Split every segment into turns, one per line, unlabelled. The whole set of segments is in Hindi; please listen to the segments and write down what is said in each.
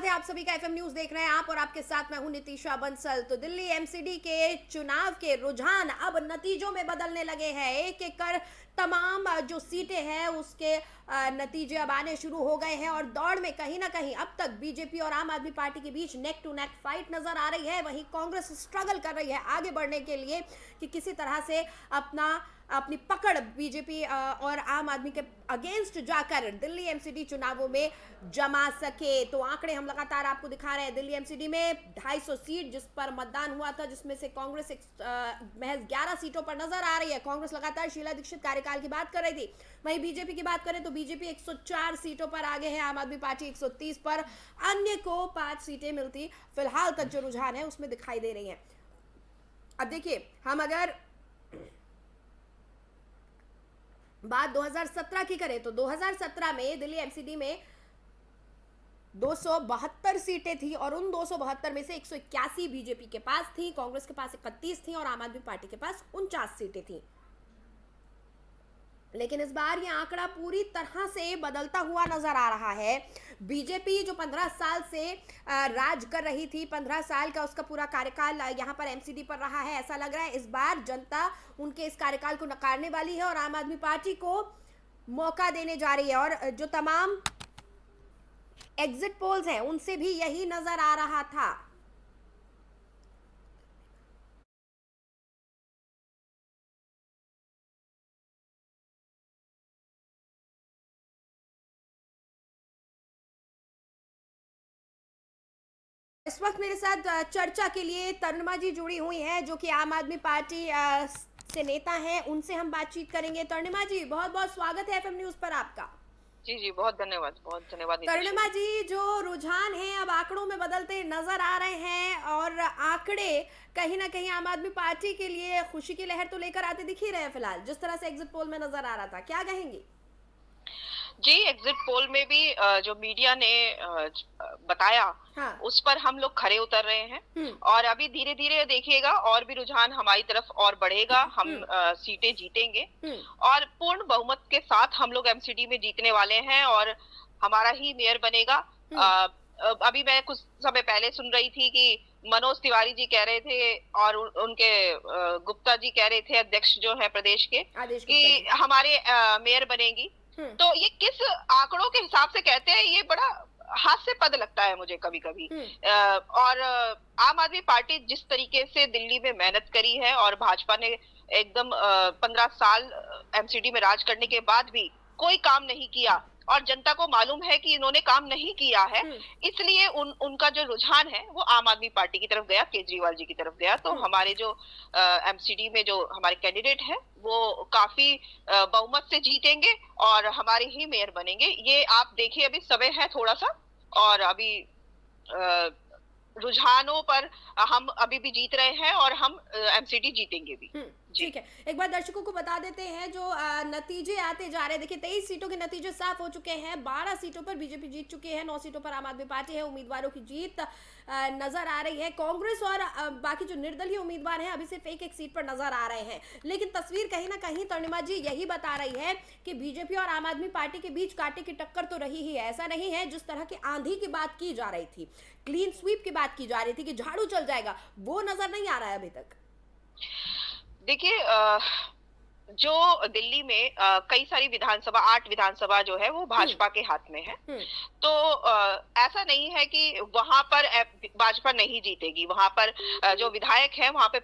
स्वागत है आप सभी का। एफएम न्यूज देख रहे हैं आप और आपके साथ मैं हूं नितिशा बंसल। तो दिल्ली एमसीडी के चुनाव के रुझान अब नतीजों में बदलने लगे हैं। एक एक कर तमाम जो सीटें हैं उसके नतीजे अब आने शुरू हो गए हैं और दौड़ में कहीं ना कहीं अब तक बीजेपी और आम आदमी पार्टी के बीच नेक टू नेक फाइट नजर आ रही है। वहीं कांग्रेस स्ट्रगल कर रही है आगे बढ़ने के लिए कि किसी तरह से अपनी पकड़ बीजेपी और आम आदमी के अगेंस्ट जाकर दिल्ली एमसीडी चुनावों में जमा सके। तो आंकड़े हम लगातार आपको दिखा रहे हैं। दिल्ली एमसीडी में 250 सीट जिस पर मतदान हुआ था, जिसमें से कांग्रेस महज 11 सीटों पर नजर आ रही है। कांग्रेस लगातार शीला दीक्षित कार्यकाल की बात कर रही थी। वहीं बीजेपी की बात करें तो बीजेपी 104 सीटों पर आगे है, आम आदमी पार्टी 130 पर, अन्य को 5 सीटें मिलती फिलहाल तक जो रुझान है उसमें दिखाई दे रही है। अब देखिए, हम अगर बात 2017 की करें तो 2017 में दिल्ली एमसीडी में 272 सीटें थी और उन 272 में से 181 बीजेपी के पास थी, कांग्रेस के पास 31 थी और आम आदमी पार्टी के पास 49 सीटें थी। लेकिन इस बार ये आंकड़ा पूरी तरह से बदलता हुआ नजर आ रहा है। बीजेपी जो 15 साल से राज कर रही थी, 15 साल का उसका पूरा कार्यकाल यहाँ पर एमसीडी पर रहा है, ऐसा लग रहा है इस बार जनता उनके इस कार्यकाल को नकारने वाली है और आम आदमी पार्टी को मौका देने जा रही है। और जो तमाम एग्जिट पोल्स हैं उनसे भी यही नजर आ रहा था। इस वक्त मेरे साथ चर्चा के लिए तरणमा जी जुड़ी हुई हैं, जो कि आम आदमी पार्टी से नेता हैं। उनसे हम बातचीत करेंगे। तरणमा जी, बहुत बहुत स्वागत है एफएम न्यूज पर आपका।
जी जी, बहुत धन्यवाद
तरणमा जी, जो रुझान है अब आंकड़ों में बदलते नजर आ रहे हैं और आंकड़े कहीं ना कहीं आम आदमी पार्टी के लिए खुशी की लहर तो लेकर आते दिख ही रहे हैं फिलहाल, जिस तरह से एग्जिट पोल में नजर आ रहा था, क्या कहेंगे?
जी, एग्जिट पोल में भी जो मीडिया ने बताया,
हाँ।
उस पर हम लोग खरे उतर रहे हैं और अभी धीरे धीरे देखिएगा और भी रुझान हमारी तरफ और बढ़ेगा। हम सीटें जीतेंगे और पूर्ण बहुमत के साथ हम लोग एमसीडी में जीतने वाले हैं और हमारा ही मेयर बनेगा। अभी मैं कुछ समय पहले सुन रही थी कि मनोज तिवारी जी कह रहे थे और उनके गुप्ता जी कह रहे थे, अध्यक्ष जो है प्रदेश के, कि हमारे मेयर बनेंगी। तो ये किस आंकड़ों के हिसाब से कहते हैं, ये बड़ा हास्यास्पद लगता है मुझे कभी कभी। और आम आदमी पार्टी जिस तरीके से दिल्ली में मेहनत करी है और भाजपा ने एकदम 15 साल एमसीडी में राज करने के बाद भी कोई काम नहीं किया और जनता को मालूम है कि इन्होंने काम नहीं किया है, इसलिए उनका जो रुझान है वो आम आदमी पार्टी की तरफ गया, केजरीवाल जी की तरफ गया। तो हमारे जो एमसीडी में जो हमारे कैंडिडेट है वो काफी बहुमत से जीतेंगे और हमारे ही मेयर बनेंगे। ये आप देखिए, अभी समय है थोड़ा सा और अभी रुझानों पर हम अभी भी जीत रहे हैं और हम एमसीडी जीतेंगे भी।
ठीक है, एक बार दर्शकों को बता देते हैं जो नतीजे आते जा रहे हैं। देखिए, 23 सीटों के नतीजे साफ हो चुके हैं। 12 सीटों पर बीजेपी जीत चुकी है, 9 सीटों पर आम आदमी पार्टी है। उम्मीदवारों की जीत नजर आ रही है। कांग्रेस और बाकी जो निर्दलीय उम्मीदवार हैं अभी सिर्फ एक सीट पर नजर आ रहे हैं। लेकिन तस्वीर कहीं ना कहीं तरणिमा जी यही बता रही है कि बीजेपी और आम आदमी पार्टी के बीच कांटे की टक्कर तो रही ही है। ऐसा नहीं है जिस तरह की आंधी की बात की जा रही थी, क्लीन स्वीप की बात की जा रही थी कि झाड़ू चल जाएगा, वो नजर नहीं आ रहा है अभी तक।
देखिए, जो दिल्ली में कई सारी विधानसभा, 8 विधानसभा जो है वो भाजपा के हाथ में है। तो ऐसा नहीं है कि वहां पर भाजपा नहीं जीतेगी। वहां पर जो विधायक है वहां पे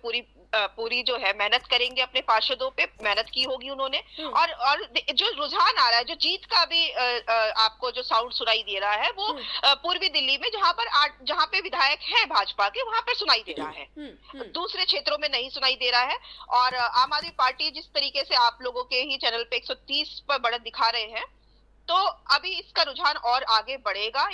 पूरी जो है मेहनत करेंगे, अपने पार्षदों पे मेहनत की होगी उन्होंने। और जो रुझान आ रहा है, जो जीत का भी आपको जो साउंड सुनाई दे रहा है, वो पूर्वी दिल्ली में जहां पे विधायक है भाजपा के, वहां पर सुनाई दे रहा है। दूसरे क्षेत्रों में नहीं सुनाई दे रहा है। और आम आदमी पार्टी जिस तरीके से आप लोगों के ही चैनल पे 130 पर बढ़त दिखा रहे हैं, तो अभी इसका रुझान और आगे बढ़ेगा।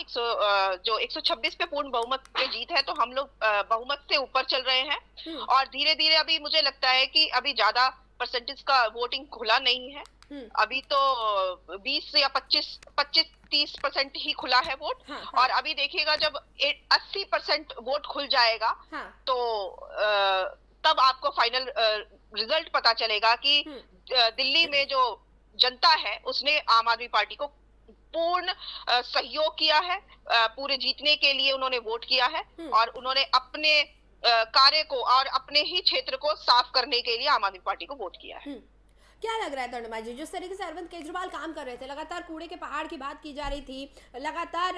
जो 126 पे पूर्ण बहुमत पे जीत है, तो हम लोग बहुमत से ऊपर चल रहे हैं और धीरे धीरे अभी मुझे लगता है कि अभी ज्यादा परसेंटेज का वोटिंग खुला नहीं है। अभी तो 20 या 25-30% ही खुला है वोट। और अभी देखिएगा जब 80% वोट खुल जाएगा, तो तब आपको फाइनल रिजल्ट पता चलेगा कि दिल्ली में जो जनता है उसने आम आदमी पार्टी को पूर्ण सहयोग किया है। पूरे जीतने के लिए उन्होंने वोट किया है और उन्होंने अपने कार्य को और अपने ही क्षेत्र को साफ करने के लिए आम आदमी पार्टी को वोट किया है।
क्या लग रहा है तनुमा जी, जिस तरीके से अरविंद केजरीवाल काम कर रहे थे, लगातार कूड़े के पहाड़ की बात की जा रही थी, लगातार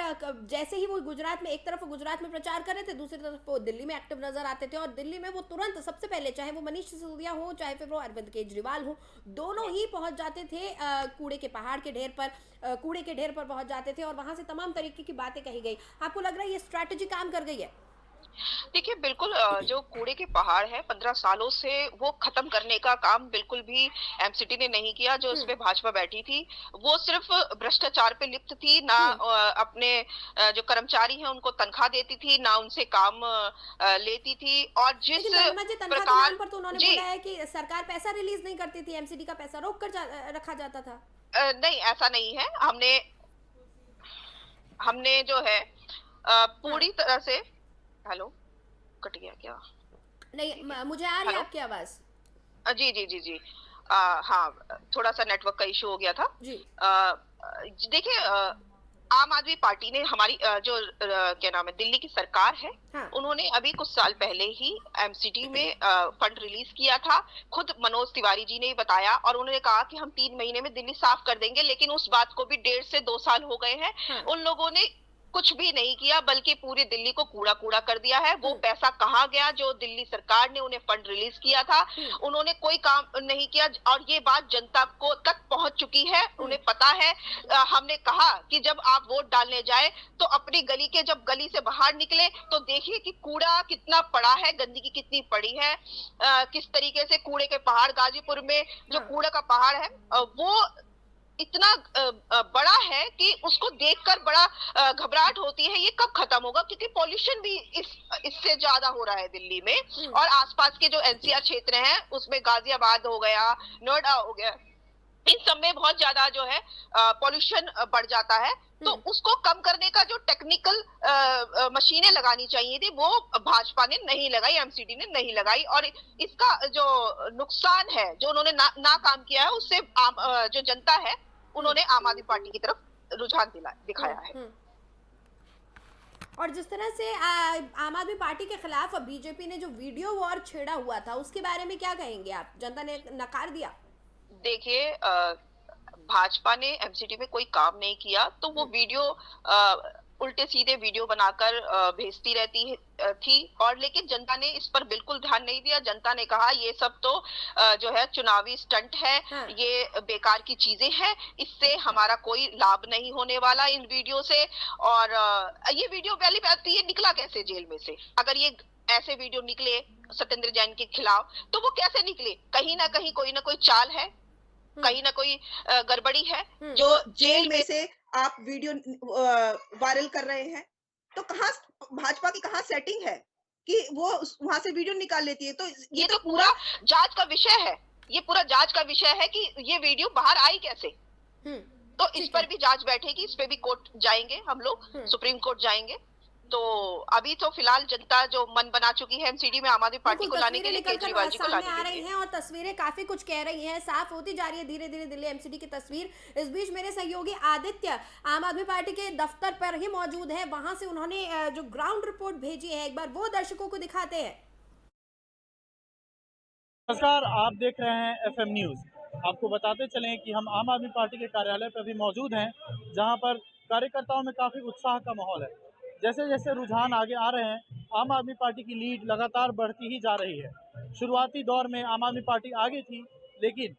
जैसे ही वो गुजरात में, एक तरफ वो गुजरात में प्रचार कर रहे थे, दूसरी तरफ वो दिल्ली में एक्टिव नजर आते थे और दिल्ली में वो तुरंत सबसे पहले, चाहे वो मनीष सिसोदिया हो चाहे फिर वो अरविंद केजरीवाल हो, दोनों ही पहुंच जाते थे कूड़े के पहाड़ के ढेर पर, कूड़े के ढेर पर पहुंच जाते थे और वहां से तमाम तरीके की बातें कही गई। आपको लग रहा है ये स्ट्रैटेजी काम कर गई है?
देखिए बिल्कुल, जो कूड़े के पहाड़ है 15 सालों से वो खत्म करने का काम बिल्कुल भी एमसीडी ने नहीं किया। जो इसमें भाजपा बैठी थी वो सिर्फ भ्रष्टाचार पे लिप्त थी, ना अपने जो कर्मचारी हैं उनको तनख्वाह देती थी, ना उनसे काम लेती थी। और जिस
लेकिन तनुमा जी, तनख्वाह के
प्रकार
नाम पर तो उन्होंने
जी
बोला है कि सरकार पैसा रिलीज नहीं करती थी, एमसीडी का पैसा रोक कर रखा जाता था।
नहीं, ऐसा नहीं है। हमने हमने जो है
हाँ,
पूरी तरह से हेलो, कट गया क्या?
नहीं, मुझे आ रही है
हेलो,
आपकी आवाज।
जी जी जी जी। हाँ, थोड़ा सा नेटवर्क का इशू हो गया था।
जी।
देखिए, आम आदमी पार्टी ने हमारी क्या नाम है, दिल्ली की सरकार है,
हाँ।
उन्होंने अभी कुछ साल पहले ही एमसीडी में फंड रिलीज किया था। खुद मनोज तिवारी जी ने ही बताया और उन्होंने कहा कि हम 3 महीने में दिल्ली साफ कर देंगे, लेकिन उस बात को भी 1.5 से 2 साल हो गए हैं।
हाँ।
उन लोगों ने कुछ भी नहीं किया, बल्कि पूरी दिल्ली को कूड़ा कूड़ा कर दिया है। वो पैसा कहाँ गया जो दिल्ली सरकार ने उन्हें फंड रिलीज किया था? उन्होंने कोई काम नहीं किया और ये बात जनता को तक पहुंच चुकी है, उन्हें पता है। हमने कहा कि जब आप वोट डालने जाए तो अपनी गली के, जब गली से बाहर निकले तो देखिए कि कूड़ा कितना पड़ा है, गंदगी कितनी पड़ी है, किस तरीके से कूड़े के पहाड़, गाजीपुर में जो
हाँ।
कूड़े का पहाड़ है वो इतना बड़ा है कि उसको देखकर बड़ा घबराहट होती है। ये कब खत्म होगा? क्योंकि पॉल्यूशन भी इससे ज्यादा हो रहा है दिल्ली में। और आसपास के जो एनसीआर क्षेत्र हैं उसमें गाजियाबाद हो गया, नोएडा हो गया, इन सब में बहुत ज्यादा जो है पॉल्यूशन बढ़ जाता है। तो उसको कम करने का जो टेक्निकल मशीनें लगानी चाहिए थी वो भाजपा ने नहीं लगाई, एमसीडी ने नहीं लगाई। और इसका जो नुकसान है, जो उन्होंने ना काम किया है, उससे जो जनता है उन्होंने आम आदमी पार्टी की तरफ रुझान दिखाया है।
और जिस तरह से आम आदमी पार्टी के खिलाफ बीजेपी ने जो वीडियो वॉर छेड़ा हुआ था, उसके बारे में क्या कहेंगे आप? जनता ने नकार दिया।
देखिए, भाजपा ने एमसीडी में कोई काम नहीं किया तो वो वीडियो उल्टे सीधे वीडियो बनाकर भेजती रहती थी। और लेकिन जनता ने इस पर बिल्कुल ध्यान नहीं दिया। जनता ने कहा ये सब तो जो है चुनावी स्टंट है,
हाँ।
ये बेकार की चीजें हैं, इससे हमारा कोई लाभ नहीं होने वाला इन वीडियो से। और ये वीडियो पहली बात तो ये निकला कैसे जेल में से? अगर ये ऐसे वीडियो निकले सत्येंद्र जैन के खिलाफ तो वो कैसे निकले? कहीं ना कहीं कोई ना कोई चाल है, कहीं ना कोई गड़बड़ी है।
जो जेल में से आप वीडियो वायरल कर रहे हैं, तो कहाँ भाजपा की कहाँ सेटिंग है कि वो वहां से वीडियो निकाल लेती है? तो
ये तो पूरा जांच का विषय है। ये पूरा जांच का विषय है कि ये वीडियो बाहर आई कैसे। तो इस पर भी जांच बैठेगी, इस पे भी कोर्ट जाएंगे हम लोग, सुप्रीम कोर्ट जाएंगे। तो अभी तो फिलहाल जनता जो मन बना चुकी है एमसीडी में आम आदमी पार्टी को लाने के लिए, केजरीवाल जी को लाने
आ
के
रही
लिए।
हैं और तस्वीरें काफी कुछ कह रही हैं, साफ होती जा रही है धीरे धीरे दिल्ली एमसीडी की तस्वीर। इस बीच मेरे सहयोगी आदित्य आम आदमी पार्टी के दफ्तर पर ही मौजूद है, वहां से उन्होंने जो ग्राउंड रिपोर्ट भेजी है, एक बार वो दर्शकों को दिखाते हैं।
नमस्कार, आप देख रहे हैं एफएम न्यूज़। आपको बताते चलें कि हम आम आदमी पार्टी के कार्यालय पर भी मौजूद हैं, जहां पर कार्यकर्ताओं में काफ़ी उत्साह का माहौल है। जैसे जैसे रुझान आगे आ रहे हैं, आम आदमी पार्टी की लीड लगातार बढ़ती ही जा रही है। शुरुआती दौर में आम आदमी पार्टी आगे थी, लेकिन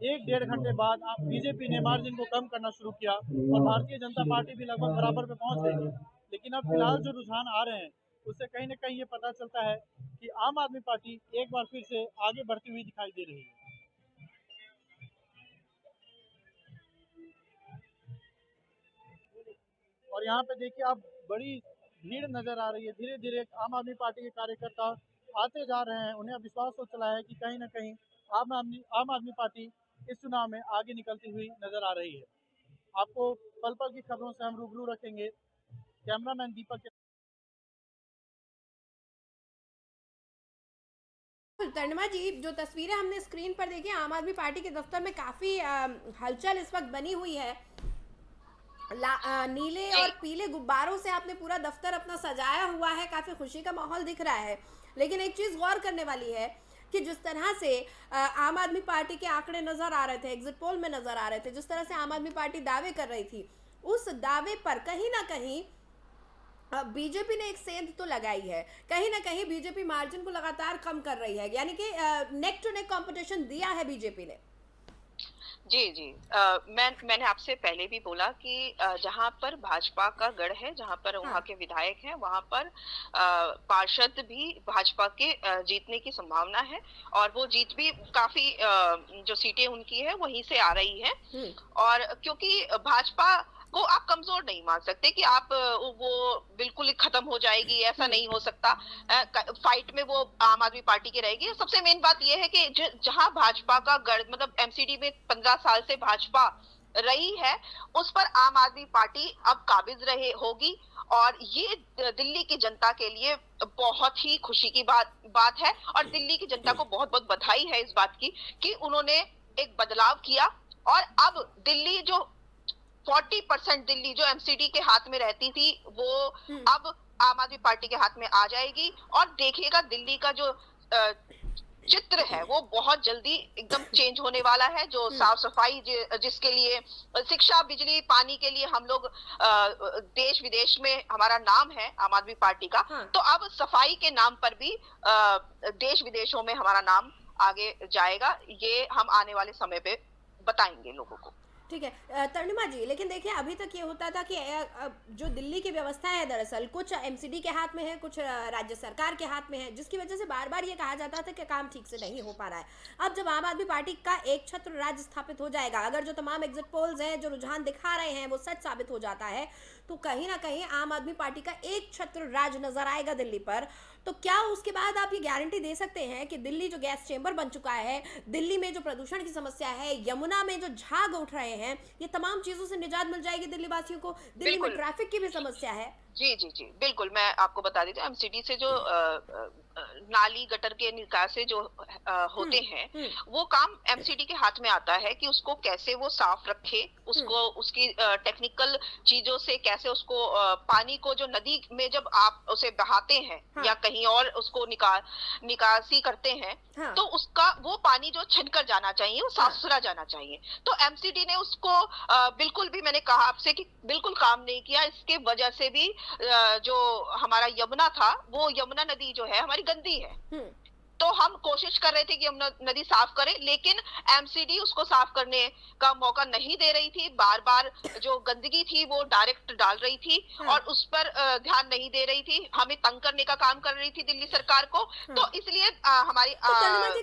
1-1.5 घंटे बाद बीजेपी ने मार्जिन को कम करना शुरू किया और भारतीय जनता पार्टी भी लगभग बराबर पे पहुंच गई थी। लेकिन अब फिलहाल जो रुझान आ रहे हैं, उससे कहीं ना कहीं ये पता चलता है कि आम आदमी पार्टी एक बार फिर से आगे बढ़ती हुई दिखाई दे रही है। और यहाँ पे देखिए, आप बड़ी भीड़ नजर आ रही है। धीरे धीरे आम आदमी पार्टी के कार्यकर्ता आते जा रहे हैं। उन्हें विश्वास हो चला है कि कहीं ना कहीं आम आदमी पार्टी इस चुनाव में आगे निकलती हुई नजर आ रही है। आपको पल पल की खबरों से हम रूबरू रखेंगे। कैमरामैन दीपक के
तनुमा जी, जो तस्वीरें हमने स्क्रीन पर देखी, आम आदमी पार्टी के दफ्तर में काफी हलचल इस वक्त बनी हुई है। नीले
जी
और पीले गुब्बारों से आपने पूरा दफ्तर अपना सजाया हुआ है, काफी खुशी का माहौल दिख रहा है। लेकिन एक चीज गौर करने वाली है कि जिस तरह से आम आदमी पार्टी के आंकड़े नजर आ रहे थे, एग्जिट पोल में नजर आ रहे थे, जिस तरह से आम आदमी पार्टी दावे कर रही थी, उस दावे पर कहीं ना कहीं बीजेपी ने एक सेंध तो लगाई है। कहीं ना कहीं बीजेपी मार्जिन को लगातार कम कर रही है, यानी कि नेक टू नेक कंपटीशन दिया है बीजेपी ने।
जी जी मैंने आपसे पहले भी बोला कि जहां पर भाजपा का गढ़ है, जहां पर वहां
हाँ।
के विधायक हैं, वहां पर पार्षद भी भाजपा के जीतने की संभावना है। और वो जीत भी काफी जो सीटें उनकी है वहीं से आ रही है।
हम्म।
और क्योंकि भाजपा को आप कमजोर नहीं मान सकते कि आप वो बिल्कुल ही खत्म हो जाएगी, ऐसा
हम्म।
नहीं हो सकता। फाइट में वो आम आदमी पार्टी की रहेगी। सबसे मेन बात ये है कि जहां भाजपा का गढ़, मतलब एमसीडी में 15 साल से भाजपा रही है, उस पर आम आदमी पार्टी अब काबिज रहे होगी। और ये दिल्ली की जनता के लिए बहुत ही खुशी की बात है। और दिल्ली की जनता को बहुत बहुत बधाई है इस बात की कि उन्होंने एक बदलाव किया। और अब दिल्ली जो 40% दिल्ली जो एमसीडी के हाथ में रहती थी, वो अब आम आदमी पार्टी के हाथ में आ जाएगी। और देखिएगा दिल्ली का जो चित्र है वो बहुत जल्दी एकदम चेंज होने वाला है। जो साफ सफाई जिसके लिए शिक्षा, बिजली, पानी के लिए हम लोग देश विदेश में हमारा नाम है आम आदमी पार्टी का,
हाँ।
तो अब सफाई के नाम पर भी देश विदेशों में हमारा नाम आगे जाएगा। ये हम आने वाले समय पे बताएंगे लोगों को।
ठीक है तरणिमा जी, लेकिन देखिए अभी तक ये होता था कि जो दिल्ली की व्यवस्था है दरअसल कुछ एमसीडी के हाथ में है, कुछ राज्य सरकार के हाथ में है, जिसकी वजह से बार बार ये कहा जाता था कि काम ठीक से नहीं हो पा रहा है। अब जब आम आदमी पार्टी का एक छत्र राज्य स्थापित हो जाएगा, अगर जो तमाम एग्जिट पोल्स हैं, जो रुझान दिखा रहे हैं, वो सच साबित हो जाता है, तो कहीं ना कहीं आम आदमी पार्टी का एक छत्र राज नजर आएगा दिल्ली पर। तो क्या उसके बाद आप ये गारंटी दे सकते हैं कि दिल्ली जो गैस चेंबर बन चुका है, दिल्ली में जो प्रदूषण की समस्या है, यमुना में जो झाग उठ रहे हैं, ये तमाम चीजों से निजात मिल जाएगी दिल्ली वासियों को? दिल्ली में ट्रैफिक की भी समस्या है।
जी जी जी बिल्कुल, मैं आपको बता देती हूँ। एमसीडी से जो नाली गटर के निकासे जो होते हैं, वो काम एमसीडी के हाथ में आता है कि उसको कैसे वो साफ रखे, उसको उसकी टेक्निकल चीजों से कैसे उसको पानी को जो नदी में जब आप उसे बहाते हैं,
हाँ।
या कहीं और उसको निकासी करते हैं,
हाँ।
तो उसका वो पानी जो छिनकर जाना चाहिए वो साफ
हाँ।
सुथरा जाना चाहिए। तो एमसीडी ने उसको बिल्कुल भी, मैंने कहा आपसे कि बिल्कुल काम नहीं किया। इसके वजह से भी जो हमारा यमुना था, वो यमुना नदी जो है हमारी गंदी है। तो हम कोशिश कर रहे थे कि यमुना नदी साफ करें, लेकिन एमसीडी उसको साफ करने का मौका नहीं दे रही थी। बार बार जो गंदगी थी वो डायरेक्ट डाल रही थी और उस पर ध्यान नहीं दे रही थी, हमें तंग करने का काम कर रही थी दिल्ली सरकार को। तो इसलिए हमारी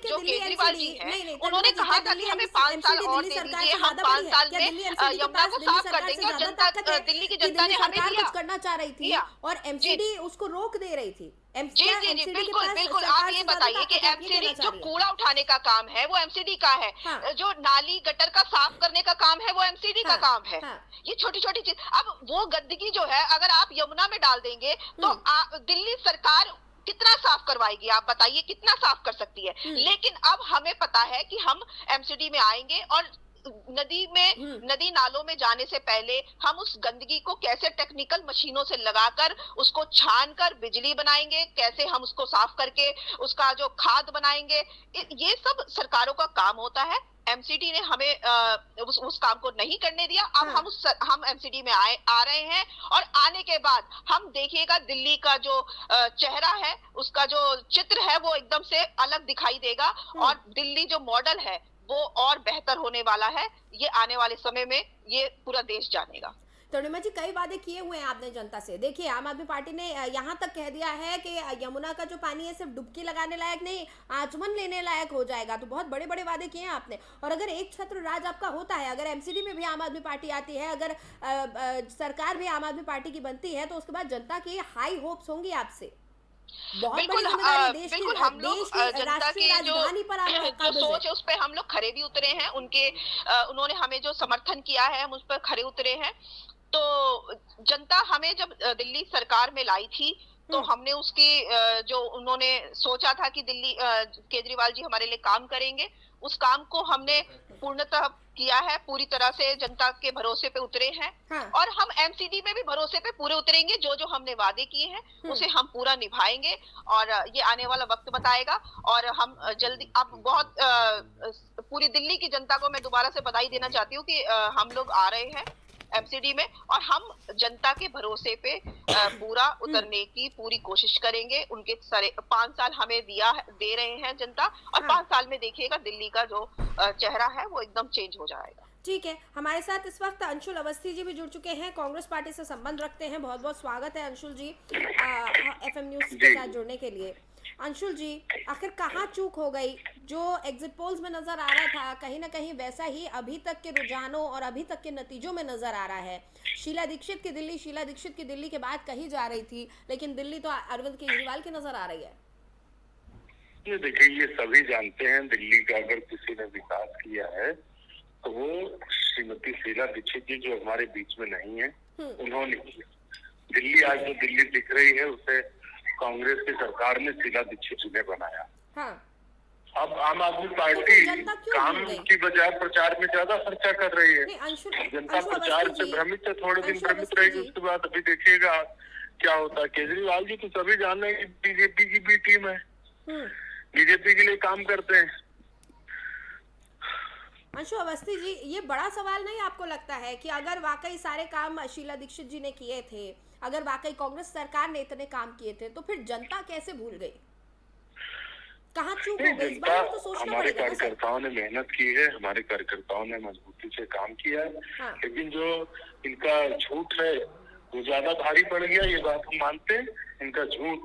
जो केजरीवाल जी है, उन्होंने कहा था कि हमें 5 साल और दे दीजिए, हम 5 साल में यमुना को साफ कर देंगे। और जनता, दिल्ली की जनता ने हमें दिया।
कुछ करना चाह रही थी और एमसीडी उसको रोक दे रही थी।
जी जी जी बिल्कुल बिल्कुल। आप ये बताइए कि एमसीडी जो कूड़ा उठाने का काम है वो एमसीडी का है।
हाँ।
जो नाली गटर का साफ करने का काम है वो एमसीडी
हाँ।
का काम है।
हाँ।
ये छोटी छोटी चीज, अब वो गंदगी जो है अगर आप यमुना में डाल देंगे तो दिल्ली सरकार कितना साफ करवाएगी? आप बताइए कितना साफ कर सकती है? लेकिन अब हमें पता है कि हम एमसीडी में आएंगे और नदी में, नदी नालों में जाने से पहले हम उस गंदगी को कैसे टेक्निकल मशीनों से लगाकर उसको छान कर बिजली बनाएंगे, कैसे हम उसको साफ करके उसका जो खाद बनाएंगे, ये सब सरकारों का काम होता है। एमसीडी ने हमें उस काम को नहीं करने दिया। अब हम एमसीडी में आ रहे हैं और आने के बाद हम देखिएगा दिल्ली का जो चेहरा है, उसका जो चित्र है वो एकदम से अलग दिखाई देगा। और दिल्ली जो मॉडल है वो और बेहतर होने वाला है। ये आने वाले समय में ये पूरा देश जानेगा।
तरणिमा जी, कई वादे किए हुए हैं आपने जनता से। देखिए आम आदमी पार्टी ने यहाँ तक कह दिया है कि यमुना का जो पानी है सिर्फ डुबकी लगाने लायक नहीं, आचमन लेने लायक हो जाएगा। तो बहुत बड़े बड़े वादे किए हैं आपने। और अगर एक छत्र राज आपका होता है, अगर एमसीडी में भी आम आदमी पार्टी आती है, अगर सरकार भी आम आदमी पार्टी की बनती है, तो उसके बाद जनता की हाई होप्स होंगी आपसे।
बिल्कुल बिल्कुल। हम लोग जनता की जो सोच है उस पर हम लोग खरे भी उतरे हैं। उन्होंने हमें जो समर्थन किया है हम उस पर खरे उतरे हैं। तो जनता हमें जब दिल्ली सरकार में लाई थी तो हमने उसकी जो उन्होंने सोचा था कि दिल्ली केजरीवाल जी हमारे लिए काम करेंगे, उस काम को हमने पूर्णतः किया है, पूरी तरह से जनता के भरोसे पे उतरे हैं।
हाँ।
और हम एमसीडी में भी भरोसे पे पूरे उतरेंगे, जो जो हमने वादे किए हैं उसे हम पूरा निभाएंगे और ये आने वाला वक्त बताएगा। और हम जल्दी अब बहुत पूरी दिल्ली की जनता को मैं दोबारा से बधाई देना चाहती हूँ कि हम लोग आ रहे हैं एमसीडी में और हम जनता के भरोसे पे पूरा उतरने की पूरी कोशिश करेंगे। उनके सारे 5 साल हमें दे रहे हैं जनता और 5 साल में देखिएगा दिल्ली का जो चेहरा है वो एकदम चेंज हो जाएगा।
ठीक है, हमारे साथ इस वक्त अंशुल अवस्थी जी भी जुड़ चुके हैं, कांग्रेस पार्टी से संबंध रखते हैं। बहुत बहुत स्वागत है अंशुल जी एफएम न्यूज के साथ जुड़ने के लिए। अंशुल जी, आखिर कहाँ चूक हो गई? जो एग्जिट पोल्स में नजर आ रहा था कहीं ना कहीं वैसा ही अभी तक के रुझानों और अभी तक के नतीजों में नजर आ रहा है। शीला दीक्षित की दिल्ली के बाद कही जा रही थी, लेकिन दिल्ली तो अरविंद केजरीवाल की नजर आ रही है।
ये देखिए, ये सभी जानते हैं दिल्ली का अगर किसी ने विकास किया है तो वो श्रीमती शीला दीक्षित जी जो हमारे बीच में नहीं है उन्होंने किया। दिल्ली आज जो दिल्ली दिख रही है उसे कांग्रेस की सरकार ने शीला दीक्षित जी ने बनाया।
हाँ।
अब आम आदमी पार्टी काम की बजाय प्रचार में ज्यादा खर्चा कर रही है। जनता प्रचार से भ्रमित है, थोड़े दिन भ्रमित रहेगी, उसके बाद अभी देखिएगा क्या होता है। केजरीवाल जी तो सभी जान रहे हैं कि बीजेपी की भी टीम है, बीजेपी के लिए काम करते हैं।
अंशु अवस्थी जी, ये बड़ा सवाल नहीं आपको लगता है कि अगर वाकई सारे काम शीला दीक्षित जी ने किए थे, अगर वाकई कांग्रेस सरकार ने इतने काम किए थे, तो फिर जनता कैसे भूल गई? कहाँ चूक हो गई? इस बार तो सोचना
हमारे
पड़ेगा।
कार्यकर्ताओं ने मेहनत की है, हमारे कार्यकर्ताओं ने मजबूती से काम किया है।
हाँ।
लेकिन जो इनका झूठ है वो ज्यादा भारी पड़ गया, ये बात हम मानते हैं। इनका झूठ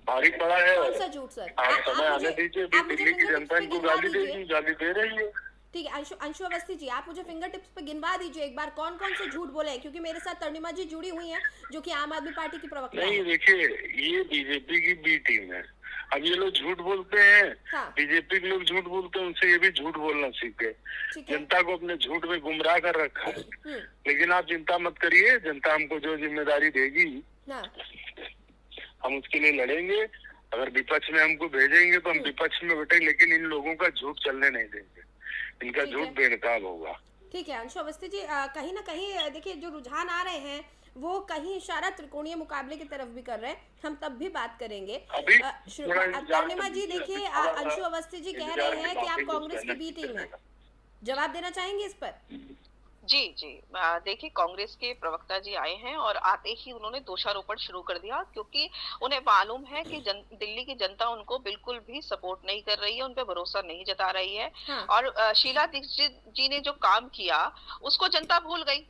भारी पड़ा है।
कौन सा झूठ सर?
आप समय आने दीजिए, दिल्ली की जनता इनको गाली दे रही है।
ठीक है अंशु अवस्थी जी, आप मुझे फिंगर टिप्स पे गिनवा दीजिए एक बार कौन कौन से झूठ बोले हैं, क्योंकि मेरे साथ तरणिमा जी जुड़ी हुई हैं जो कि आम आदमी पार्टी की प्रवक्ता
नहीं, देखिए ये बीजेपी की बी टीम है। अब ये लोग झूठ बोलते हैं।
हाँ।
बीजेपी के लोग झूठ बोलते हैं, उनसे ये भी झूठ बोलना सीख गए। जनता को अपने झूठ में गुमराह कर रखा है। लेकिन आप चिंता मत करिए, जनता हमको जो जिम्मेदारी देगी हम उसके लिए लड़ेंगे। अगर विपक्ष में हमको भेजेंगे तो हम विपक्ष में बैठे, लेकिन इन लोगों का झूठ चलने नहीं देंगे। इनका झूठ बेनकाब होगा।
ठीक है अंशु अवस्थी जी, कहीं ना कहीं देखिए जो रुझान आ रहे हैं वो कहीं इशारा त्रिकोणीय मुकाबले की तरफ भी कर रहे हैं, हम तब भी बात करेंगे। तरणिमा जी देखिए, अंशु अवस्थी जी कह रहे हैं कि आप कांग्रेस की बी टीम है, जवाब देना चाहेंगे इस पर?
जी देखिए, कांग्रेस के प्रवक्ता जी आए हैं और आते ही उन्होंने दोषारोपण शुरू कर दिया, क्योंकि उन्हें मालूम है कि दिल्ली की जनता उनको बिल्कुल भी सपोर्ट नहीं कर रही है, उन पे भरोसा नहीं जता रही है।
हाँ।
और शीला दीक्षित जी ने जो काम किया उसको जनता भूल गई।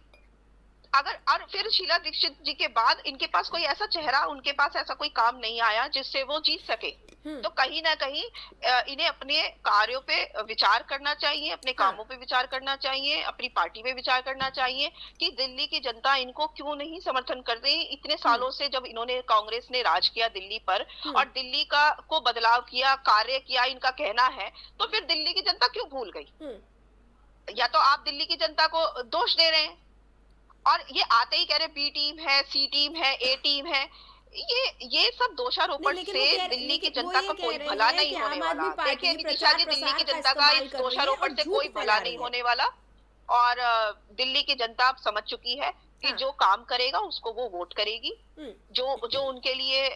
और फिर शीला दीक्षित जी के बाद इनके पास कोई ऐसा चेहरा, उनके पास ऐसा कोई काम नहीं आया जिससे वो जीत सके। तो कहीं ना कहीं इन्हें अपने कार्यों पे विचार करना चाहिए, अपने कामों पे विचार करना चाहिए, अपनी पार्टी पे विचार करना चाहिए कि दिल्ली की जनता इनको क्यों नहीं समर्थन कर रही। इतने सालों से जब इन्होंने कांग्रेस ने राज किया दिल्ली पर और दिल्ली को बदलाव किया, कार्य किया, इनका कहना है, तो फिर दिल्ली की जनता क्यों भूल गई? या तो आप दिल्ली की जनता को दोष दे रहे हैं और ये आते ही कह रहे बी टीम है, सी टीम है, ए टीम है। ये सब दोषारोपण से दिल्ली की जनता का कोई भला नहीं होने वाला। देखिए नितिशा जी, दिल्ली की जनता का इस दोषारोपण से कोई भला नहीं होने वाला। और दिल्ली की जनता अब समझ चुकी है कि जो काम करेगा उसको वो वोट करेगी। जो उनके लिए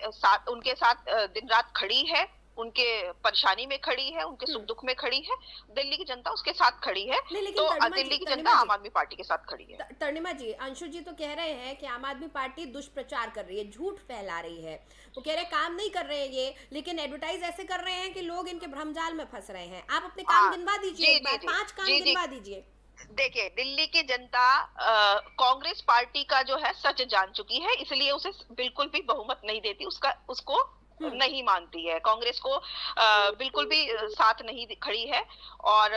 उनके साथ दिन रात खड़ी है, उनके परेशानी में खड़ी है, उनके सुख दुख में खड़ी है, दिल्ली की जनता उसके साथ खड़ी है। तो दिल्ली की जनता आम आदमी पार्टी के साथ खड़ी है।
तरणिमा जी, अंशु जी तो कह रहे हैं कि आम आदमी पार्टी दुष्प्रचार कर रही है, झूठ फैला रही है। वो कह रहे हैं काम नहीं कर रहे हैं ये, लेकिन एडवर्टाइज ऐसे कर रहे हैं कि लोग इनके भ्रमजाल में फंस रहे हैं। आप अपने काम गिनवा दीजिए, 5 काम गिनवा दीजिए।
देखिए, दिल्ली की जनता कांग्रेस पार्टी का जो है सच जान चुकी है, इसलिए उसे बिल्कुल भी बहुमत नहीं देती, उसको नहीं मानती है, कांग्रेस को बिल्कुल भी साथ नहीं खड़ी है। और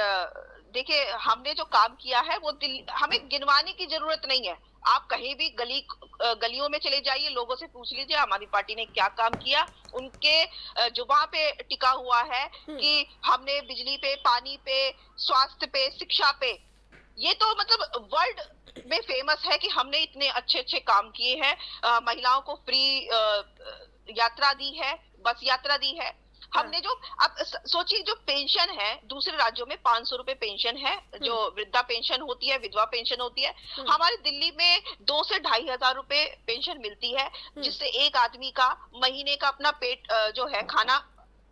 देखिए, हमने जो काम किया है वो हमें गिनवाने की जरूरत नहीं है। आप कहीं भी गलियों में चले जाइए, लोगों से पूछ लीजिए हमारी पार्टी ने क्या काम किया। उनके जुबान पे टिका हुआ है कि हमने बिजली पे, पानी पे, स्वास्थ्य पे, शिक्षा पे, ये तो मतलब वर्ल्ड में फेमस है कि हमने इतने अच्छे काम किए हैं। महिलाओं को फ्री यात्रा दी है, बस यात्रा दी है। हमने जो अब सोचिए, जो पेंशन है दूसरे राज्यों में 500 रुपए पेंशन है, जो वृद्धा पेंशन होती है, विधवा पेंशन होती है, हमारे दिल्ली में 2 से 2,500 रुपए पेंशन मिलती है, जिससे एक आदमी का महीने का अपना पेट जो है खाना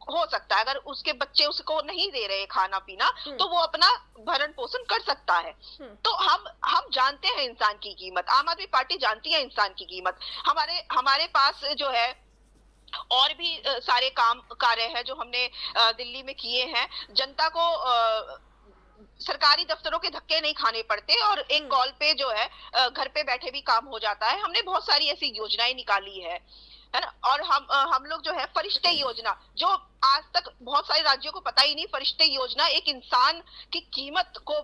हो सकता है। अगर उसके बच्चे उसको नहीं दे रहे खाना पीना, तो वो अपना भरण पोषण कर सकता है। तो हम जानते हैं इंसान की कीमत, आम आदमी पार्टी जानती है इंसान की कीमत। हमारे पास जो है और भी सारे काम कार्य है जो हमने दिल्ली में किए हैं। जनता को सरकारी दफ्तरों के धक्के नहीं खाने पड़ते और एक कॉल पे जो है घर पे बैठे भी काम हो जाता है। हमने बहुत सारी ऐसी योजनाएं निकाली है ना। और हम लोग जो है फरिश्ते योजना, जो आज तक बहुत सारे राज्यों को पता ही नहीं, फरिश्ते योजना एक इंसान की कीमत को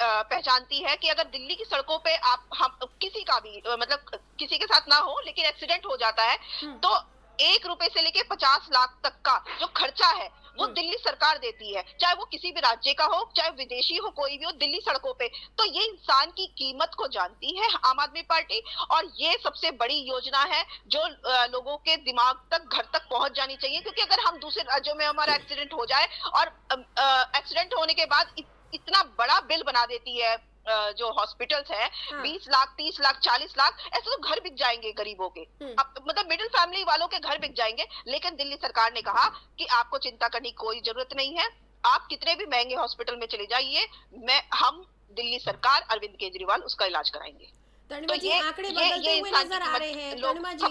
पहचानती है कि अगर दिल्ली की सड़कों पे हम किसी का भी मतलब किसी के साथ ना हो लेकिन एक्सीडेंट हो जाता है, तो 1 रुपए से लेके 50 लाख तक का जो खर्चा है वो दिल्ली सरकार देती है, चाहे वो किसी भी राज्य का हो, चाहे विदेशी हो, कोई भी हो, दिल्ली सड़कों पे। तो ये इंसान की कीमत को जानती है आम आदमी पार्टी, और ये सबसे बड़ी योजना है जो लोगों के दिमाग तक, घर तक पहुंच जानी चाहिए। क्योंकि अगर हम दूसरे राज्यों में हमारा एक्सीडेंट हो जाए और एक्सीडेंट होने के बाद इतना बड़ा बिल बना देती है जो हॉस्पिटल्स है, 20 लाख, 30 लाख, 40 लाख, ऐसे तो घर बिक जाएंगे गरीबों के। अब मतलब मिडिल फैमिली वालों के घर बिक जाएंगे। लेकिन दिल्ली सरकार ने कहा कि आपको चिंता करने की कोई जरूरत नहीं है, आप कितने भी महंगे हॉस्पिटल में चले जाइए, हम दिल्ली सरकार, अरविंद केजरीवाल उसका इलाज कराएंगे।
तनिमा जी, आंकड़े बदलते हुए नजर आ रहे हैं। तनिमा जी,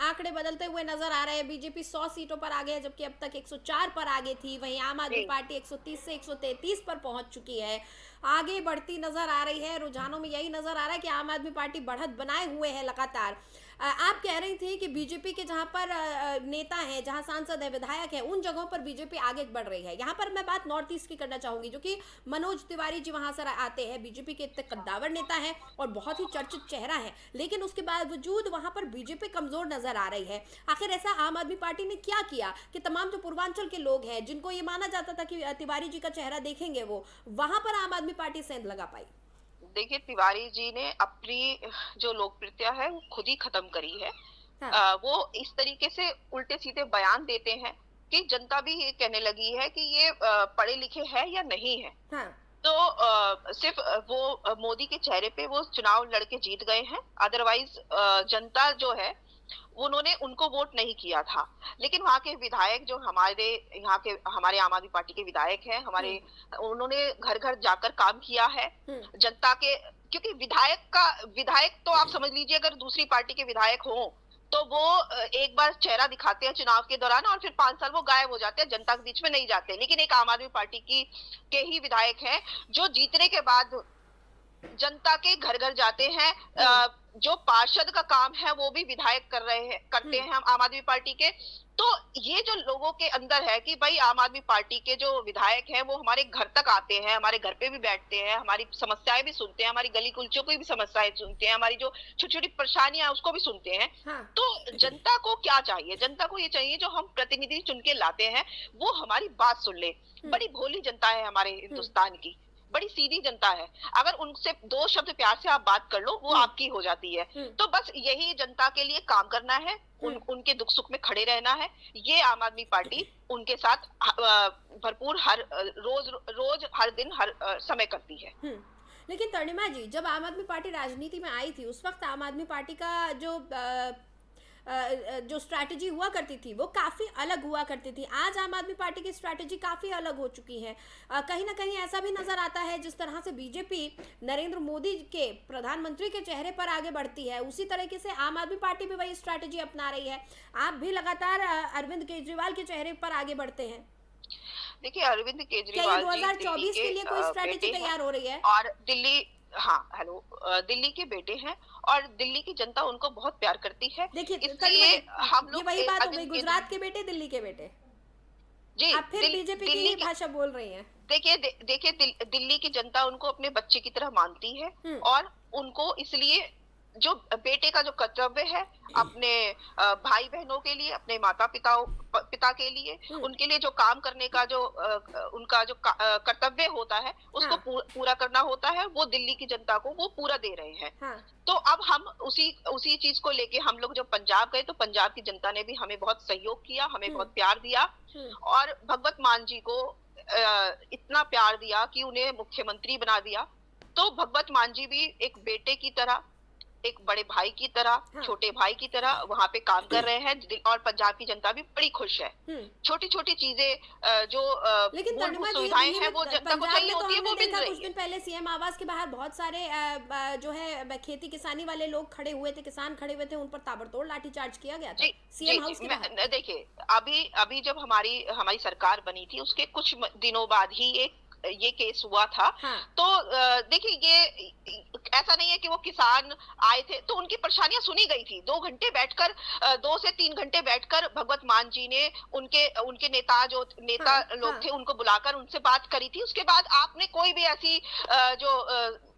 आंकड़े बदलते हुए नजर आ रहे हैं। बीजेपी 100 सीटों पर आगे है, जबकि अब तक 104 पर आगे थी। वहीं आम आदमी पार्टी 130 से 133 पर पहुंच चुकी है, आगे बढ़ती नजर आ रही है। रुझानों में यही नजर आ रहा है कि आम आदमी पार्टी बढ़त बनाए हुए है लगातार। आप कह रही थी कि बीजेपी के जहां पर नेता हैं, जहां सांसद है, विधायक है, उन जगहों पर बीजेपी आगे बढ़ रही है। यहाँ पर मैं बात नॉर्थ ईस्ट की करना चाहूंगी, जो कि मनोज तिवारी जी वहां से आते हैं। बीजेपी के इतने कद्दावर नेता है और बहुत ही चर्चित चेहरा है, लेकिन उसके बावजूद वहां पर बीजेपी कमजोर नजर आ रही है। आखिर ऐसा आम आदमी पार्टी ने क्या किया कि तमाम जो पूर्वांचल के लोग हैं, जिनको ये माना जाता था कि तिवारी जी का चेहरा देखेंगे, वो वहां पर आम आदमी पार्टी सेंध लगा पाई?
देखिए, तिवारी जी ने अपनी जो लोकप्रियता है वो खुद ही खत्म करी है। वो इस तरीके से उल्टे सीधे बयान देते हैं कि जनता भी ये कहने लगी है कि ये पढ़े लिखे है या नहीं है। तो सिर्फ वो मोदी के चेहरे पे वो चुनाव लड़के जीत गए हैं, अदरवाइज जनता जो है उन्होंने उनको वोट नहीं किया था। लेकिन वहाँ के विधायक जो हमारे आम आदमी पार्टी के विधायक हैं, उन्होंने घर घर जाकर काम किया है जनता के। क्योंकि विधायक तो आप समझ लीजिए, अगर दूसरी पार्टी के विधायक हो तो वो एक बार चेहरा दिखाते हैं चुनाव के दौरान और फिर 5 साल वो गायब हो जाते हैं, जनता के बीच में नहीं जाते। लेकिन एक आम आदमी पार्टी के ही विधायक हैं जो जीतने के बाद जनता के घर घर जाते हैं। जो पार्षद का काम है वो भी विधायक करते हैं हम आम आदमी पार्टी के। तो ये जो लोगों के अंदर है कि भाई आम आदमी पार्टी के जो विधायक हैं वो हमारे घर तक आते हैं, हमारे घर पे भी बैठते हैं, हमारी समस्याएं भी सुनते हैं, हमारी गली कुलचों की भी समस्याएं सुनते हैं, हमारी जो छोटी छोटी परेशानियां उसको भी सुनते हैं। तो जनता को क्या चाहिए? जनता को ये चाहिए जो हम प्रतिनिधि चुन के लाते हैं वो हमारी बात सुन ले। बड़ी भोली जनता है हमारे हिंदुस्तान की, बड़ी सीधी जनता है। अगर उनसे 2 शब्द प्यार से आप बात कर लो वो आपकी हो जाती है। तो बस यही जनता के लिए काम करना है, उनके दुख सुख में खड़े रहना है। ये आम आदमी पार्टी उनके साथ भरपूर हर रोज हर दिन हर समय करती है।
लेकिन तनिमा जी, जब आम आदमी पार्टी राजनीति में आई थी उस वक्त आम आदमी पार्टी का जो स्ट्रैटेजी हुआ करती थी वो काफ़ी अलग हुआ करती थी। आज आम आदमी पार्टी की स्ट्रैटेजी काफ़ी अलग हो चुकी है। कहीं ना कहीं ऐसा भी नज़र आता है जिस तरह से बीजेपी नरेंद्र मोदी के प्रधानमंत्री के चेहरे पर आगे बढ़ती है, उसी तरीके से आम आदमी पार्टी भी वही स्ट्रैटेजी अपना रही है। आप भी लगातार अरविंद केजरीवाल के चेहरे पर आगे बढ़ते हैं।
देखिए, अरविंद केजरीवाल
2024 के लिए कोई स्ट्रैटेजी तैयार हो रही है?
और दिल्ली के बेटे हैं और दिल्ली की जनता उनको बहुत प्यार करती है।
देखिए, इसलिए हम लोग वही बात हो गई, गुजरात के बेटे, दिल्ली के बेटे जी, आप फिर बीजेपी की ही भाषा बोल रही हैं।
देखिए दिल्ली की जनता उनको अपने बच्चे की तरह मानती है और उनको इसलिए जो बेटे का जो कर्तव्य है अपने भाई बहनों के लिए, अपने माता पिता के लिए, उनके लिए जो काम करने का जो उनका जो कर्तव्य होता है उसको पूरा करना होता है, वो दिल्ली की जनता को वो पूरा दे रहे हैं। तो अब हम उसी चीज को लेके हम लोग जब पंजाब गए तो पंजाब की जनता ने भी हमें बहुत सहयोग किया, हमें बहुत प्यार दिया और भगवत मान जी को इतना प्यार दिया कि उन्हें मुख्यमंत्री बना दिया। तो भगवत मान जी भी एक बेटे की तरह, एक बड़े भाई की तरह, छोटे भाई की तरह वहाँ पे काम कर रहे हैं और पंजाब की जनता भी बड़ी खुश है। छोटी छोटी चीजें जो मूलभूत सुविधाएं हैं वो जनता को चाहिए होती है वो मिल रही है।
कुछ दिन पहले सीएम आवास के बाहर बहुत सारे जो है खेती किसानी वाले लोग खड़े हुए थे, किसान खड़े हुए थे, उन पर ताबड़तोड़ लाठीचार्ज किया गया था सीएम हाउस के बाहर।
देखिए अभी जब हमारी सरकार बनी थी उसके कुछ दिनों बाद ही ये केस हुआ था। तो देखिए ये ऐसा नहीं है कि वो किसान आए थे तो उनकी परेशानियां सुनी गई थी। 2 घंटे बैठकर 2 से 3 घंटे बैठकर भगवत मान जी ने उनके नेता लोग थे उनको बुलाकर उनसे बात करी थी। उसके बाद आपने कोई भी ऐसी जो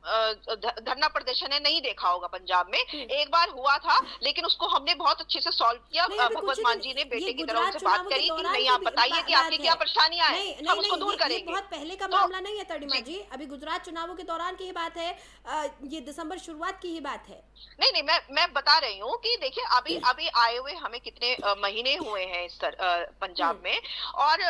धरना प्रदर्शन है नहीं देखा होगा पंजाब में। एक बार हुआ था लेकिन उसको हमने बहुत अच्छे से सॉल्व किया। भगवत मान जी ने बेटे की तरह उनसे बात करी कि नहीं आप बताइए कि आपकी क्या परेशानियां हैं, हम उसको दूर करेंगे।
बहुत पहले का मामला नहीं है तड़िमा जी, अभी गुजरात चुनावों के दौरान की ही बात है, ये दिसंबर शुरुआत की ही बात है।
नहीं मैं बता रही हूँ कि देखिए अभी आए हुए हमें कितने महीने हुए हैं इस पंजाब में, और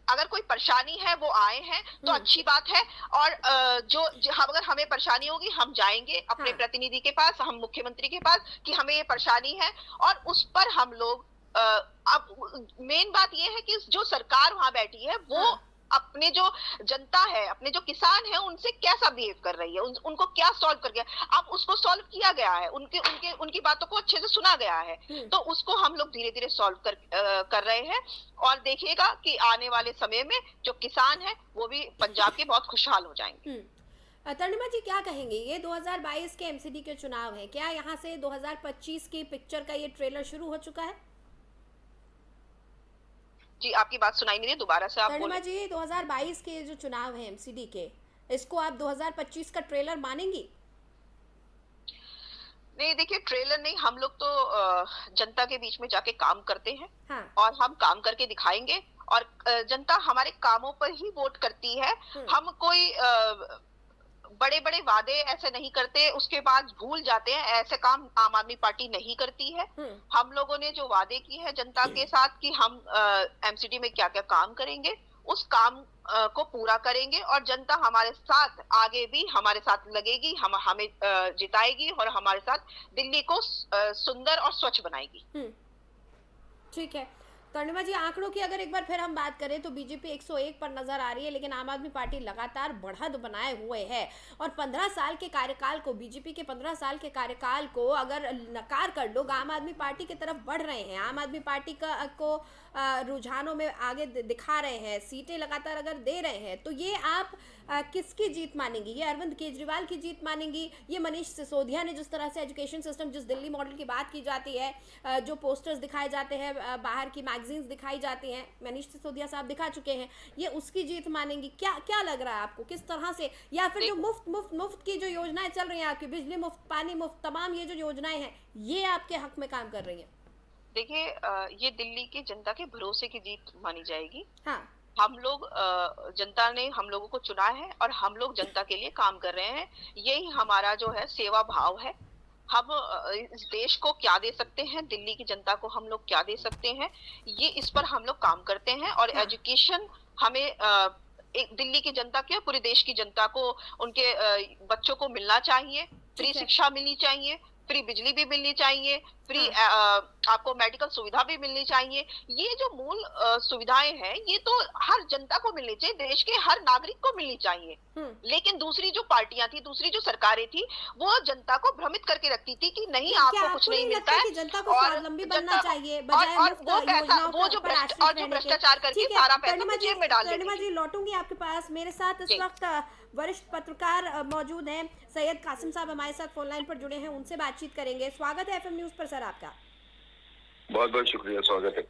अगर कोई परेशानी है वो आए हैं तो अच्छी बात है। और अगर हमें परेशानी होगी हम जाएंगे अपने प्रतिनिधि के पास, हम मुख्यमंत्री के पास कि हमें ये परेशानी है और उस पर हम लोग अब मेन बात ये है कि जो सरकार वहां बैठी है वो अपने जो जनता है, अपने जो किसान है उनसे कैसा बिहेव कर रही है, उनको क्या सॉल्व कर गया। अब उसको सॉल्व किया गया है, उनकी बातों को अच्छे से सुना गया है, तो उसको हम लोग धीरे धीरे सॉल्व कर रहे हैं। और देखिएगा कि आने वाले समय में जो किसान है वो भी पंजाब के बहुत खुशहाल हो जाएंगे।
तरणिमा जी क्या कहेंगे, ये 2022 के एमसीडी के चुनाव है, क्या यहाँ से 2025 की पिक्चर का ये ट्रेलर शुरू हो चुका है?
जी आपकी बात सुनाई नहीं दी, दोबारा से आप
बोलें। जी 2022 के जो चुनाव है एमसीडी के, इसको आप 2025 का ट्रेलर मानेंगी?
नहीं देखिए ट्रेलर नहीं, हम लोग तो जनता के बीच में जाके काम करते हैं और हम काम करके दिखाएंगे और जनता हमारे कामों पर ही वोट करती है। हम कोई बड़े बड़े वादे ऐसे नहीं करते उसके बाद भूल जाते हैं, ऐसे काम आम आदमी पार्टी नहीं करती है। हम लोगों ने जो वादे किए हैं जनता के साथ कि हम एमसीडी में क्या क्या काम करेंगे उस काम को पूरा करेंगे और जनता हमारे साथ आगे भी हमारे साथ लगेगी, हमें जिताएगी और हमारे साथ दिल्ली को सुंदर और स्वच्छ बनाएगी।
ठीक है तरणिमा जी, आंकड़ों की अगर एक बार फिर हम बात करें तो बीजेपी 101 पर नजर आ रही है, लेकिन आम आदमी पार्टी लगातार बढ़त बनाए हुए है और 15 साल के कार्यकाल को, बीजेपी के 15 साल के कार्यकाल को अगर नकार कर लोग आम आदमी पार्टी की तरफ बढ़ रहे हैं, आम आदमी पार्टी को रुझानों में आगे दिखा रहे हैं, सीटें लगातार अगर दे रहे हैं, तो ये आप किसकी जीत मानेंगी? ये अरविंद केजरीवाल की जीत मानेंगी? ये मनीष सिसोदिया ने जिस तरह से एजुकेशन सिस्टम, जिस दिल्ली मॉडल की बात की जाती है, जो पोस्टर्स दिखाए जाते हैं, बाहर की मैगजीन्स दिखाई जाती हैं, मनीष सिसोदिया साहब दिखा चुके हैं, ये उसकी जीत मानेंगी? क्या लग रहा है आपको, किस तरह से? या फिर जो मुफ्त की जो योजनाएं चल रही हैं आपकी, बिजली मुफ्त, पानी मुफ्त, तमाम ये जो योजनाएं हैं ये आपके हक में काम कर रही हैं?
देखिए ये दिल्ली की जनता के भरोसे की जीत मानी जाएगी।
हम
लोग जनता ने हम लोगों को चुना है और हम लोग जनता के लिए काम कर रहे हैं। यही हमारा जो है सेवा भाव है। हम इस देश को क्या दे सकते हैं, दिल्ली की जनता को हम लोग क्या दे सकते हैं, ये इस पर हम लोग काम करते हैं। और एजुकेशन हमें एक दिल्ली की जनता के, पूरे देश की जनता को, उनके बच्चों को मिलना चाहिए, फ्री शिक्षा मिलनी चाहिए, फ्री बिजली भी मिलनी चाहिए, फ्री आपको मेडिकल सुविधा भी मिलनी चाहिए। ये जो मूल सुविधाएं हैं ये तो हर जनता को मिलनी चाहिए, देश के हर नागरिक को मिलनी चाहिए। लेकिन दूसरी जो पार्टियां थी, दूसरी जो सरकारें थी, वो जनता को भ्रमित करके रखती थी कि नहीं आपको कुछ नहीं मिलता है और वो जो भ्रष्टाचार करके सारा पैसा जेब में डाल देती थी।
लौटूंगी आपके पास, मेरे साथ इस वक्त वरिष्ठ पत्रकार मौजूद हैं, सैयद कासिम साहब हमारे साथ फोन लाइन पर जुड़े हैं, उनसे बातचीत करेंगे। स्वागत है एफएम न्यूज पर सर आपका।
बहुत बहुत शुक्रिया, स्वागत है।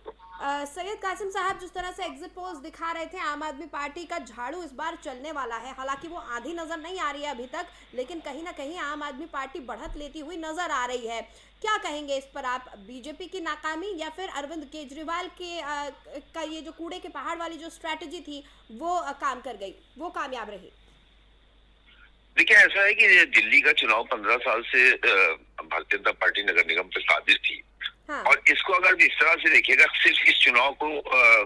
सैयद कासिम साहब, जिस तरह से एग्जिट पोल्स दिखा रहे थे आम आदमी पार्टी का झाड़ू इस बार चलने वाला है, हालांकि वो आधी नजर नहीं आ रही है अभी तक, लेकिन कहीं ना कहीं आम आदमी पार्टी बढ़त लेती हुई नजर आ रही है। क्या कहेंगे इस पर आप? बीजेपी की नाकामी या फिर अरविंद केजरीवाल के का ये जो कूड़े के पहाड़ वाली जो स्ट्रैटेजी थी वो काम कर गई, वो कामयाब रही?
देखिए, ऐसा है कि दिल्ली का चुनाव 15 साल से भारतीय जनता पार्टी नगर निगम पे काबिज थी। हाँ। और इसको अगर इस तरह से देखिएगा, सिर्फ इस चुनाव को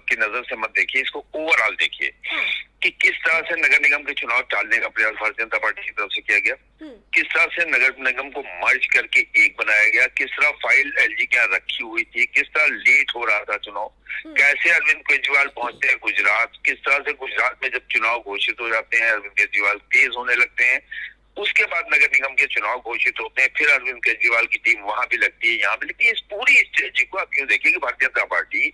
की नजर से मत देखिए, इसको ओवरऑल देखिए। हाँ। कि किस तरह से नगर निगम के चुनाव टालने का प्रयास भारतीय जनता पार्टी की तरफ से किया गया, किस तरह से नगर निगम को मर्ज करके एक बनाया गया, किस तरह फाइल एलजी के यहाँ रखी हुई थी, किस तरह लेट हो रहा था चुनाव, कैसे अरविंद केजरीवाल पहुंचते हैं गुजरात, किस तरह से गुजरात में जब चुनाव घोषित हो जाते हैं अरविंद केजरीवाल तेज होने लगते हैं, उसके बाद नगर निगम के चुनाव घोषित होते हैं, फिर अरविंद केजरीवाल की टीम वहां भी लगती है, यहाँ भी लगती है। इस पूरी स्ट्रेटेजी को आप यूं देखिए कि भारतीय जनता पार्टी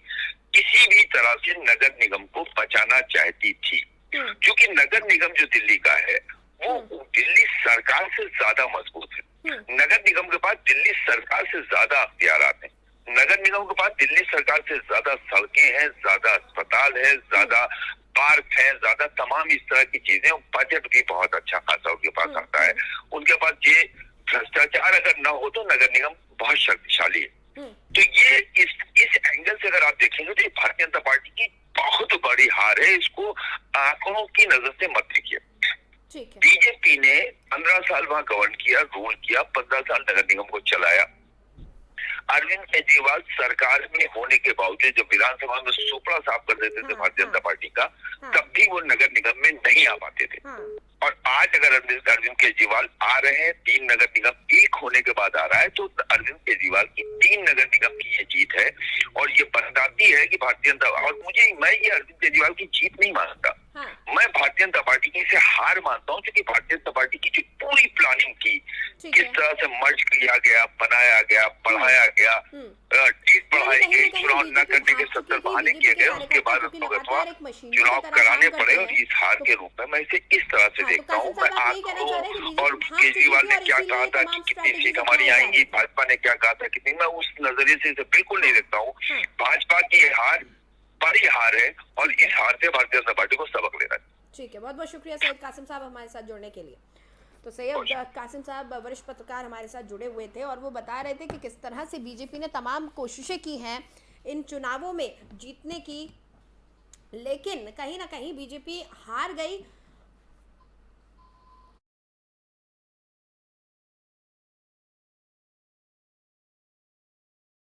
किसी भी तरह से नगर निगम को बचाना चाहती थी, क्योंकि नगर निगम जो दिल्ली का है वो दिल्ली सरकार से ज्यादा मजबूत है। नगर निगम के पास दिल्ली सरकार से ज्यादा अख्तियारात हैं, नगर निगम के पास दिल्ली सरकार से ज्यादा सड़कें हैं, ज्यादा अस्पताल है, ज्यादा पार्क है, ज्यादा तमाम इस तरह की चीजें, बजट भी बहुत अच्छा खासा उनके पास आता है। उनके पास ये भ्रष्टाचार अगर न हो तो नगर निगम बहुत शक्तिशाली है। तो ये इस एंगल से अगर आप देखेंगे तो ये भारतीय जनता पार्टी की बहुत बड़ी हार है, इसको आंकड़ों की नजर से मत देखिए। बीजेपी ने 15 साल वहां गवर्न किया, रूल किया, 15 साल नगर निगम को चलाया। अरविंद केजरीवाल सरकार में होने के बावजूद जब विधानसभा में सुपड़ा साफ कर देते थे भारतीय जनता पार्टी का, तब भी वो नगर निगम में नहीं आ पाते थे। और आज अगर अरविंद केजरीवाल आ रहे हैं, 3 नगर निगम एक होने के बाद आ रहा है, तो अरविंद केजरीवाल की 3 नगर निगम की ये जीत है। और ये बताती है कि भारतीय जनता, और मैं ये अरविंद केजरीवाल की जीत नहीं मानता, मैं भारतीय जनता पार्टी की इसे हार मानता हूँ, क्योंकि भारतीय जनता पार्टी की जो पूरी प्लानिंग की, किस तरह से मर्ज किया गया, बनाया गया, पढ़ाया गया, ठीक पढ़ाई गई, चुनाव न करने के 70 बहाने किए गए, उसके बाद चुनाव कराने पड़े, और इस हार के रूप में मैं इसे इस तरह से देखता हूँ। मैं आंकड़ों और केजरीवाल ने क्या कहा था कि कितनी सीट हमारी आएंगी, भाजपा ने क्या कहा था कितनी, मैं उस नजरिए से इसे बिल्कुल नहीं देखता हूँ। भाजपा की हार बड़ी हार है, और इस हार से भारतीय जनता पार्टी को सबक लेना है।
ठीक है, बहुत बहुत शुक्रिया सैयद कासिम साहब हमारे साथ जुड़ने के लिए। तो सैयद कासिम साहब वरिष्ठ पत्रकार हमारे साथ जुड़े हुए थे, और वो बता रहे थे कि किस तरह से बीजेपी ने तमाम कोशिशें की हैं इन चुनावों में जीतने की, लेकिन कहीं ना कहीं बीजेपी हार गई।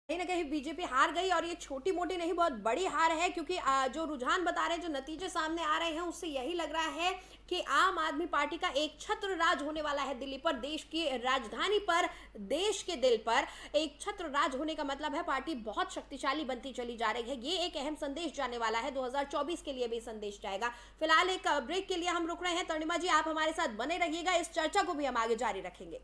कहीं ना कहीं बीजेपी हार गई, और ये छोटी मोटी नहीं बहुत बड़ी हार है, क्योंकि जो रुझान बता रहे हैं, जो नतीजे सामने आ रहे हैं, उससे यही लग रहा है कि आम आदमी पार्टी का एक छत्र राज होने वाला है दिल्ली पर, देश की राजधानी पर, देश के दिल पर एक छत्र राज होने का मतलब है पार्टी बहुत शक्तिशाली बनती चली जा रही है। ये एक अहम संदेश जाने वाला है, 2024 के लिए भी संदेश जाएगा। फिलहाल एक ब्रेक के लिए हम रुक रहे हैं। तरणिमा जी, आप हमारे साथ बने रहिएगा, इस चर्चा को भी हम आगे जारी रखेंगे।